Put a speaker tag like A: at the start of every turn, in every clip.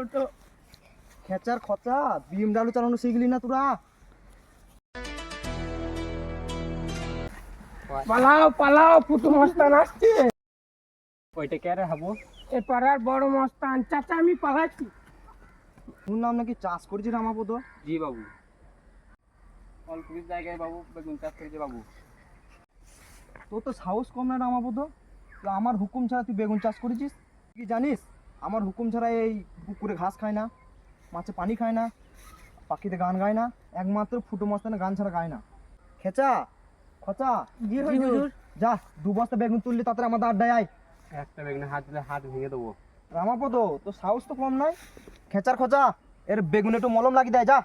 A: উঠো।
B: খেচার খচা বিএমডাব্লিউ চালানো শিখলি না তোরা?
A: পালাও পালাও, ফুটু মস্তান আসছে।
B: ওইটা কে রে হাবু?
A: এ পাড়ার বড় মস্তান। চাচা আমি পালাচ্ছি।
B: শুনলাম নাকি চাষ করেছিস রামাপদ?
C: জি বাবু, অল্প কিছু জায়গায় বাবু বেগুন চাষ করেছে বাবু।
B: তোর তো সাহস কম না রামাপদ, আমার হুকুম ছাড়া তুই বেগুন চাষ করেছিস? কি জানিস আমার হুকুম ছাড়া এই পুকুরে ঘাস খায় না, মাছে পানি খায় না, পাখিতে গান গায় না, একমাত্র ফুটো মস্তানে গান ছাড়া গায় না। খেচা খচা
A: জি হুজুর।
B: যা 2 বস্তা বেগুন তুললি তাড়াতাড়ি আমাদের আড্ডায় আয়।
C: একটা বেগুনে হাত দিলে হাত ভেঙে দেবো।
B: রামাপদ তোর সাহস তো কম নয়। খেচার খচা এর বেগুনে একটু মলম লাগিয়ে দেয়, যা।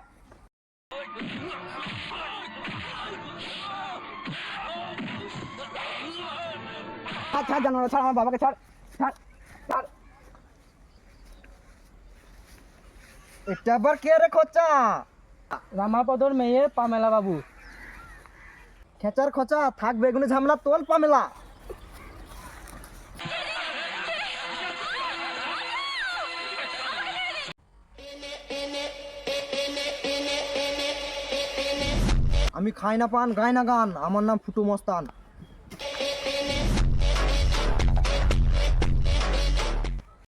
A: ছাড় জানো, ছাড় আমার বাবাকে, ছাড় ছাড় ছাড়।
B: এটা আবার কে রে খচা?
A: রামাপদর মেয়ে পামেলা বাবু।
B: খেচার খচা থাক বেগুনে ঝামেলা তোল পামেলা। আমি খাই না পান গাই না গান, আমার নাম ফুটু মস্তান।